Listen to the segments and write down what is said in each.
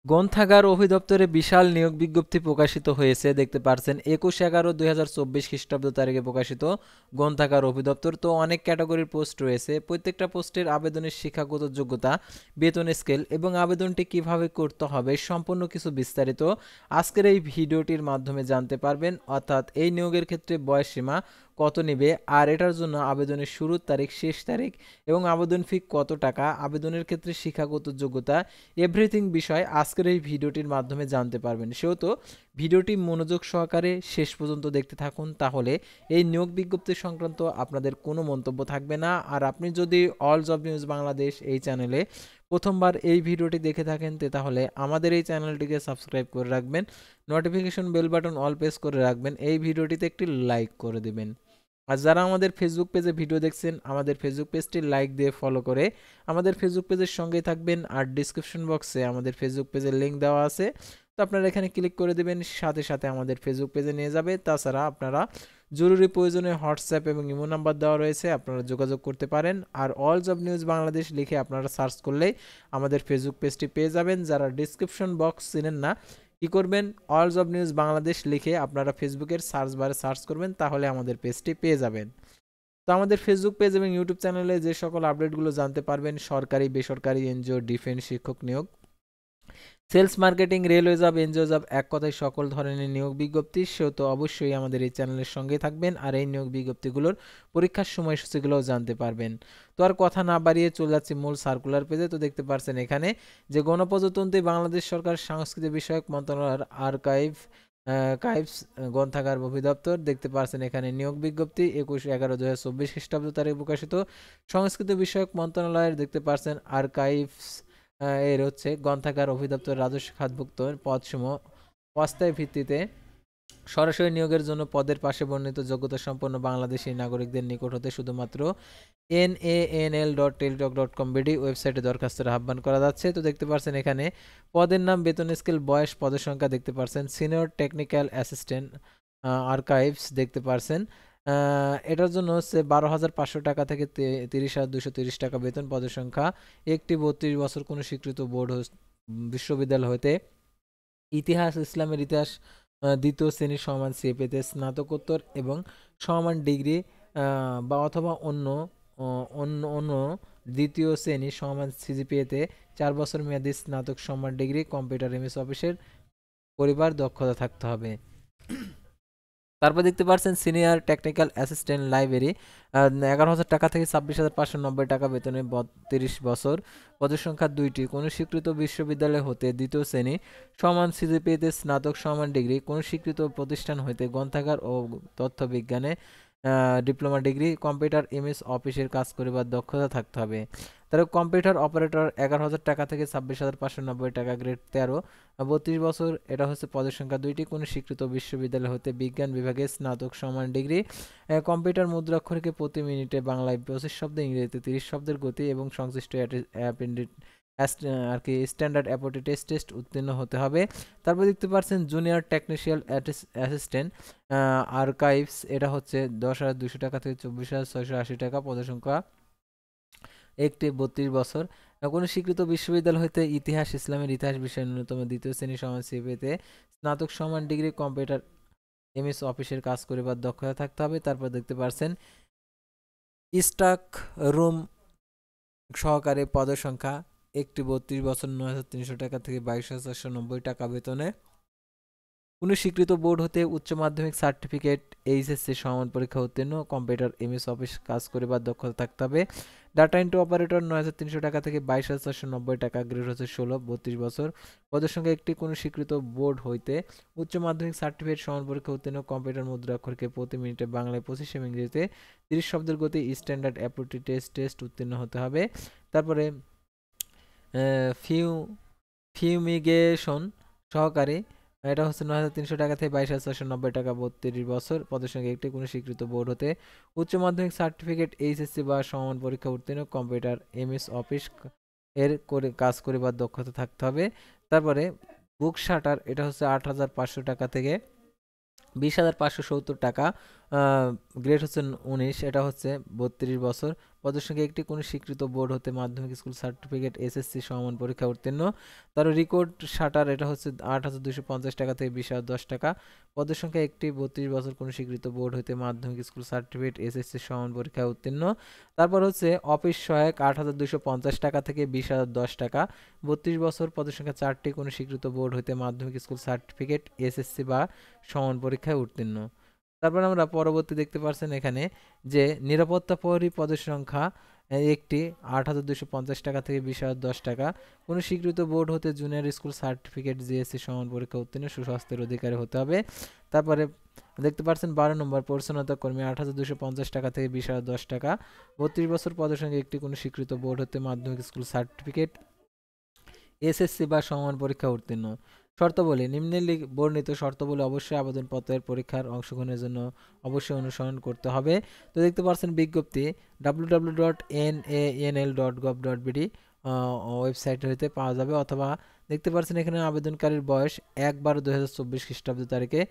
গ্রন্থাগার অধিদপ্তরে বিশাল নিয়োগ বিজ্ঞপ্তি প্রকাশিত হয়েছে, দেখতে পাচ্ছেন 21/11/2024 খ্রিস্টাব্দ তারিখে প্রকাশিত গ্রন্থাগার অধিদপ্তর। তো অনেক ক্যাটাগরির পোস্ট রয়েছে, প্রত্যেকটা পোস্টের আবেদনের শিক্ষাগত যোগ্যতা, বেতন স্কেল এবং আবেদনটি কিভাবে করতে হবে সম্পূর্ণ কিছু বিস্তারিত আজকের এই ভিডিওটির মাধ্যমে জানতে পারবেন। অর্থাৎ এই নিয়োগের ক্ষেত্রে বয়সসীমা কত নেবে, আর এটার জন্য আবেদনের শুরুর তারিখ, শেষ তারিখ এবং আবেদন ফি কত টাকা, আবেদনের ক্ষেত্রে শিক্ষাগত যোগ্যতা, এভরিথিং বিষয় আজকের এই ভিডিওটির মাধ্যমে জানতে পারবেন। সেহেতু ভিডিওটি মনোযোগ সহকারে শেষ পর্যন্ত দেখতে থাকুন, তাহলে এই নিয়োগ বিজ্ঞপ্তি সংক্রান্ত আপনাদের কোনো মন্তব্য থাকবে না। আর আপনি যদি অল জব নিউজ বাংলাদেশ এই চ্যানেলে প্রথমবার এই ভিডিওটি দেখে থাকেন, তাহলে আমাদের এই চ্যানেলটিকে সাবস্ক্রাইব করে রাখবেন, notification bell button all press করে রাখবেন, এই ভিডিওটিতে একটি লাইক করে দিবেন। আর যারা আমাদের ফেসবুক পেজে ভিডিও দেখছেন, আমাদের ফেসবুক পেজটি লাইক দিয়ে ফলো করে আমাদের ফেসবুক পেজের সঙ্গেই থাকবেন। আর ডিসক্রিপশন বক্সে আমাদের ফেসবুক পেজের লিঙ্ক দেওয়া আছে, তো আপনারা এখানে ক্লিক করে দেবেন, সাথে সাথে আমাদের ফেসবুক পেজে নিয়ে যাবে। তাছাড়া আপনারা জরুরি প্রয়োজনে হোয়াটসঅ্যাপ এবং ইমো নাম্বার দেওয়া রয়েছে, আপনারা যোগাযোগ করতে পারেন। আর অল জব নিউজ বাংলাদেশ লিখে আপনারা সার্চ করলেই আমাদের ফেসবুক পেজটি পেয়ে যাবেন। যারা ডিসক্রিপশন বক্স চিনেন না, কি করবেন, অল জব নিউজ বাংলাদেশ লিখে আপনারা ফেসবুকের সার্চ বারে সার্চ করবেন, তাহলে আমাদের পেজটি পেয়ে যাবেন। তো আমাদের ফেসবুক পেজ এবং ইউটিউব চ্যানেলে যে সকল আপডেটগুলো জানতে পারবেন, সরকারি, বেসরকারি, এনজিও, ডিফেন্স, শিক্ষক নিয়োগ, sales, marketing, railway job, NGO job, এক কথায় সকল ধরনের নিয়োগ বিজ্ঞপ্তি, সেহেতু অবশ্যই আমাদের এই চ্যানেলের সঙ্গে থাকবেন আর এই নিয়োগ বিজ্ঞপ্তিগুলোর পরীক্ষার সময়সূচিগুলোও জানতে পারবেন। তো আর কথা না বাড়িয়ে চলে যাচ্ছি মূল সার্কুলার পেজে। তো দেখতে পাচ্ছেন এখানে যে গণপ্রজাতন্ত্রী বাংলাদেশ সরকার সংস্কৃতি বিষয়ক মন্ত্রণালয়ের কাইভস গ্রন্থাগার অধিদপ্তর, দেখতে পাচ্ছেন এখানে নিয়োগ বিজ্ঞপ্তি 21/11/2024 খ্রিস্টাব্দ তারিখে প্রকাশিত। সংস্কৃতি বিষয়ক মন্ত্রণালয়ের দেখতে পাচ্ছেন আর্কাইভস এর হচ্ছে গ্রন্থাগার অধিদপ্তর রাজস্ব খাতভুক্ত পদসমূহ অস্থায়ী ভিত্তিতে সরাসরি নিয়োগের জন্য পদের পাশে বর্ণিত যোগ্যতা সম্পন্ন বাংলাদেশী নাগরিকদের নিকট হতে শুধুমাত্র nanl.teletalk.com.bd ওয়েবসাইটে দরখাস্তের আহ্বান করা যাচ্ছে। তো দেখতে পাচ্ছেন এখানে পদের নাম, বেতন স্কেল, বয়স, পদের সংখ্যা দেখতে পাচ্ছেন সিনিয়র টেকনিক্যাল অ্যাসিস্ট্যান্ট আর্কাইভস, দেখতে পাচ্ছেন এটার জন্য হচ্ছে 12,500 টাকা থেকে 30,230 টাকা বেতন, পদের সংখ্যা একটি, 32 বছর, কোনো স্বীকৃত বোর্ড বিশ্ববিদ্যালয় হতে ইতিহাস, ইসলামের ইতিহাস দ্বিতীয় শ্রেণীর সমান সিএপিতে স্নাতকোত্তর এবং সমান ডিগ্রি বা অথবা অন্য অন্য অন্য দ্বিতীয় শ্রেণী সমান সিজিপিএতে 4 বছর মেয়াদী স্নাতক সমান ডিগ্রি, কম্পিউটার এমএস অফিসের পরিবার দক্ষতা থাকতে হবে। তারপর দেখতে পাচ্ছেন সিনিয়র টেকনিক্যাল অ্যাসিস্ট্যান্ট লাইব্রেরি 11,000 টাকা থেকে 26,590 টাকা বেতনে, 32 বছর, পদের সংখ্যা 2টি, কোনো স্বীকৃত বিশ্ববিদ্যালয় হতে দ্বিতীয় শ্রেণী সমান সিজিপিএতে স্নাতক সমান ডিগ্রি, কোনো স্বীকৃত প্রতিষ্ঠান হইতে গ্রন্থাগার ও তথ্য বিজ্ঞানে ডিপ্লোমা ডিগ্রি, কম্পিউটার এমএস অফিসের কাজ করিবার দক্ষতা থাকতে হবে। তার কম্পিউটার অপারেটর 11,000 টাকা থেকে 26,590 টাকা, গ্রেড 13, 32 বছর, এটা হচ্ছে পদের সংখ্যা 2টি, কোনো স্বীকৃত বিশ্ববিদ্যালয় হতে বিজ্ঞান বিভাগে স্নাতক সমান ডিগ্রি, কম্পিউটার মুদ্রাক্ষরকে প্রতি মিনিটে বাংলায় 25 শব্দ, ইংরেজিতে 30 শব্দের গতি এবং সংশ্লিষ্ট আর কি স্ট্যান্ডার্ড অ্যাপটিটিউড টেস্ট উত্তীর্ণ হতে হবে। তারপর দেখতে পাচ্ছেন জুনিয়র টেকনিশিয়াল অ্যাসিস্ট্যান্ট আর্কাইভস, এটা হচ্ছে 10,200 টাকা থেকে 24,680 টাকা, পদের সংখ্যা একটি, 32 বছর, কোনো স্বীকৃত বিশ্ববিদ্যালয় হইতে ইতিহাস, ইসলামের ইতিহাস বিষয়ে ন্যূনতম দ্বিতীয় শ্রেণী সমান সিপিএতে স্নাতক সমান ডিগ্রি, কম্পিউটার এমএস অফিসের কাজ করিবার দক্ষতা থাকতে হবে। তারপর দেখতে পাচ্ছেন স্টাক রুম সহকারে, পদের সংখ্যা একটি, 32 বছর, 9,300 টাকা থেকে 22,490 টাকা বেতনে, কোনো স্বীকৃত বোর্ড হতে উচ্চ মাধ্যমিক সার্টিফিকেট, এইচএসসি সমান পরীক্ষা উত্তীর্ণ, কম্পিউটার এমএস অফিস কাজ করিবার দক্ষতা থাকতে হবে। ডাটা এন্ট্রি অপারেটর 9,300 টাকা থেকে 22,490 টাকা, গ্রেড হচ্ছে 16, 32 বছর, পদের সংখ্যা একটি, কোনো স্বীকৃত বোর্ড হইতে উচ্চ মাধ্যমিক সার্টিফিকেট সমান পরীক্ষা উত্তীর্ণ, কম্পিউটার মুদ্রাক্ষরকে প্রতি মিনিটে বাংলায় 25 এবং ইংরেজিতে 30 শব্দের গতি, স্ট্যান্ডার্ড অ্যাপটিটিউড টেস্ট উত্তীর্ণ হতে হবে। তারপরে ফিউমিগেশন সহকারী, এটা হচ্ছে 9,300 টাকা থেকে 22,490 টাকা, 32 বছর, পদের সংখ্যা একটি, কোনো স্বীকৃত বোর্ড হতে উচ্চ মাধ্যমিক সার্টিফিকেট, এইচএসসি বা সমান পরীক্ষা উত্তীর্ণ, কম্পিউটার এমএস অফিস এর করে কাজ করিবার দক্ষতা থাকতে হবে। তারপরে বুক শাটার, এটা হচ্ছে 8,500 টাকা থেকে 20,570 টাকা, গ্রেড হচ্ছে 19, এটা হচ্ছে 32 বছর। পদের সংখ্যা একটি, কোনো স্বীকৃত বোর্ড হতে মাধ্যমিক স্কুল সার্টিফিকেট এসএসসি সমমান পরীক্ষা উত্তীর্ণ। তার রেকর্ড শাটার, এটা হচ্ছে 8,250 টাকা থেকে 20,010 টাকা। পদের সংখ্যা একটি, 32 বছর, কোনো স্বীকৃত বোর্ড হতে মাধ্যমিক স্কুল সার্টিফিকেট এসএসসি সমান পরীক্ষায় উত্তীর্ণ। তারপর হচ্ছে অফিস সহায়ক 8,250 টাকা থেকে 20,010 টাকা। 32 বছর, পদের সংখ্যা 4টি, কোনো স্বীকৃত বোর্ড হতে মাধ্যমিক স্কুল সার্টিফিকেট এসএসসি বা সমান পরীক্ষায় উত্তীর্ণ। তারপর আমরা পরবর্তী দেখতে পাচ্ছেন এখানে যে নিরাপত্তা প্রহরী পদের সংখ্যা একটি, 8,250 টাকা থেকে 20,010 টাকা। কোনো স্বীকৃত বোর্ড হতে জুনিয়র স্কুল সার্টিফিকেট জিএসসি সমান পরীক্ষা উত্তীর্ণ সুস্বাস্থ্যের অধিকারী হতে হবে। তারপরে দেখতে পাচ্ছেন 12 নম্বর পরিচ্ছন্নতা কর্মী, 8,250 টাকা থেকে 20,010 টাকা। 32 বছর, পদের সংখ্যা একটি, কোনো স্বীকৃত বোর্ড হতে মাধ্যমিক স্কুল সার্টিফিকেট এসএসসি বা সমমান পরীক্ষা উত্তীর্ণ। শর্তাবলী, নিম্নে বর্ণিত শর্তাবলী অবশ্যই আবেদনপত্রের পরীক্ষার অংশগ্রহণের জন্য অবশ্যই অনুসরণ করতে হবে। তো দেখতে পাচ্ছেন বিজ্ঞপ্তি www.nanl.gov.bd ওয়েবসাইট হইতে পাওয়া যাবে, অথবা দেখতে পাচ্ছেন এখানে আবেদনকারীর বয়স 1/12/2024 খ্রিস্টাব্দ তারিখে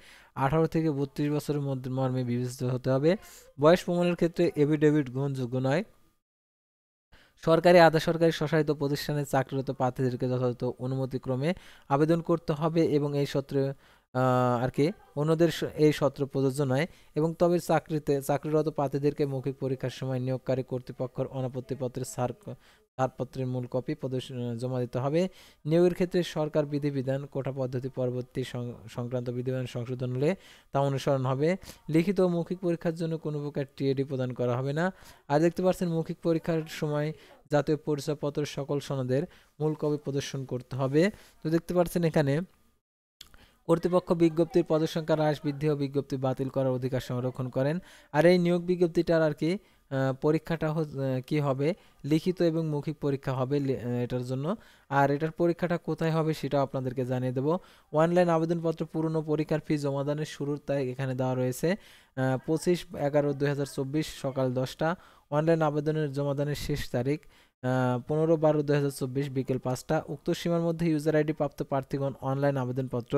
18 থেকে 32 বছরের মধ্যে মর্মে বিবেচিত হতে হবে। বয়স প্রমাণের ক্ষেত্রে এফিডেভিট গ্রহণযোগ্য নয়। সরকারি, আধা সরকারি, স্বশাসিত প্রতিষ্ঠানে চাকরিরত প্রার্থীদেরকে যথাযথ অনুমতিক্রমে আবেদন করতে হবে এবং এই সত্রে আর কি অন্যদের এই সত্র প্রযোজ্য নয়। এবং তবে চাকরিরত প্রার্থীদেরকে মৌখিক পরীক্ষার সময় নিয়োগকারী কর্তৃপক্ষের অনাপত্তিপত্রের ছাড়পত্রের মূল কপি জমা দিতে হবে। নিয়োগের ক্ষেত্রে সরকার বিধিবিধান, কোটা পদ্ধতি পরবর্তী সংক্রান্ত বিধিবিধান সংশোধন হলে তা অনুসরণ হবে। লিখিত ও মৌখিক পরীক্ষার জন্য কোনো প্রকার টিএডি প্রদান করা হবে না। আর দেখতে পাচ্ছেন মৌখিক পরীক্ষার সময় জাতীয় পরিচয়পত্র সকল সনদের মূল কপি প্রদর্শন করতে হবে। তো দেখতে পাচ্ছেন এখানে কর্তৃপক্ষ বিজ্ঞপ্তির পদের সংখ্যা হ্রাস, বৃদ্ধি ও বিজ্ঞপ্তি বাতিল করার অধিকার সংরক্ষণ করেন। আর এই নিয়োগ বিজ্ঞপ্তিটার আর কি পরীক্ষাটা কি হবে, লিখিত এবং মৌখিক পরীক্ষা হবে এটার জন্য। আর এটার পরীক্ষাটা কোথায় হবে সেটাও আপনাদেরকে জানিয়ে দেবো। অনলাইন আবেদনপত্র পূরণ ও পরীক্ষার ফি জমাদানের শুরুর তারিখ এখানে দেওয়া রয়েছে 25/11/2024 সকাল 10টা। অনলাইন আবেদনের জমাদানের শেষ তারিখ 15/12/2024 বিকেল 5টা। উক্ত সীমার মধ্যে ইউজার আইডি প্রাপ্ত প্রার্থীগণ অনলাইন আবেদনপত্র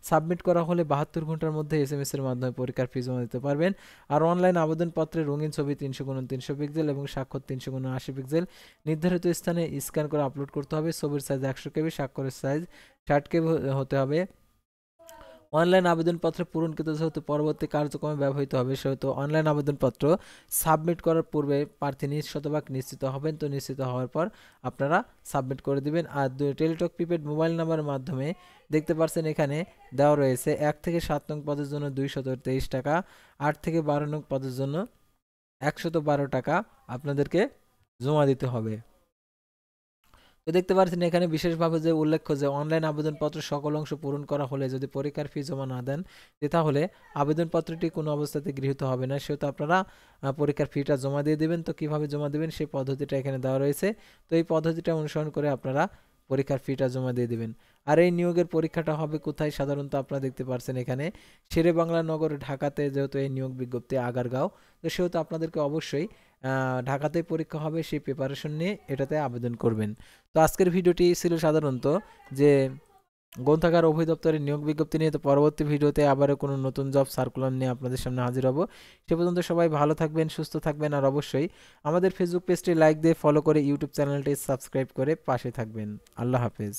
সাবমিট করা হলে 72 ঘন্টার মধ্যে এসএমএস এর মাধ্যমে পরীক্ষার ফি জমা দিতে পারবেন। আর অনলাইন আবেদনপত্রে রঙিন ছবি 300x300 পিক্সেল এবং স্বাক্ষর 300x80 পিক্সেল নির্ধারিত স্থানে স্ক্যান করে আপলোড করতে হবে। ছবির সাইজ 100 কেবি, স্বাক্ষরের সাইজ 60 কেবি হতে হবে। অনলাইন আবেদনপত্র পূরণকৃত যেহেতু পরবর্তী কার্যক্রমে ব্যবহৃত হবে, সেহেতু অনলাইন আবেদনপত্র সাবমিট করার পূর্বে প্রার্থী শতভাগ নিশ্চিত হবেন। তো নিশ্চিত হওয়ার পর আপনারা সাবমিট করে দিবেন। আর টেলিটক প্রিপেড মোবাইল নাম্বারের মাধ্যমে দেখতে পাচ্ছেন এখানে দেওয়া রয়েছে 1 থেকে 7 নং পদের জন্য 223 টাকা, 8 থেকে 12 নং পদের জন্য 112 টাকা আপনাদেরকে জমা দিতে হবে। তো দেখতে পাচ্ছেন এখানে বিশেষভাবে যে উল্লেখ্য যে অনলাইন আবেদনপত্র সকল অংশ পূরণ করা হলে যদি পরীক্ষার ফি জমা না দেন তাহলে আবেদনপত্রটি কোনো অবস্থাতে গৃহীত হবে না। সেহেতু আপনারা পরীক্ষার ফিটা জমা দিয়ে দেবেন। তো কিভাবে জমা দেবেন সেই পদ্ধতিটা এখানে দেওয়া রয়েছে। তো এই পদ্ধতিটা অনুসরণ করে আপনারা পরীক্ষার ফিটা জমা দিয়ে দেবেন। আর এই নিয়োগের পরীক্ষাটা হবে কোথায়, সাধারণত আপনারা দেখতে পাচ্ছেন এখানে শেরে বাংলা নগর ঢাকাতে, যেহেতু এই নিয়োগ বিজ্ঞপ্তি আগারগাঁও, তো সেহেতু আপনাদেরকে অবশ্যই ঢাকাতেই পরীক্ষা হবে, সেই প্রিপারেশন নিয়ে এটাতে আবেদন করবেন। তো আজকের ভিডিওটি ছিল সাধারণত যে গ্রন্থাগার অধিদপ্তরের নিয়োগ বিজ্ঞপ্তি নিয়ে। তো পরবর্তী ভিডিওতে আবারও কোনো নতুন জব সার্কুলার নিয়ে আপনাদের সামনে হাজির হব। সে পর্যন্ত সবাই ভালো থাকবেন, সুস্থ থাকবেন, আর অবশ্যই আমাদের ফেসবুক পেজটি লাইক দিয়ে ফলো করে ইউটিউব চ্যানেলটি সাবস্ক্রাইব করে পাশে থাকবেন। আল্লাহ হাফেজ।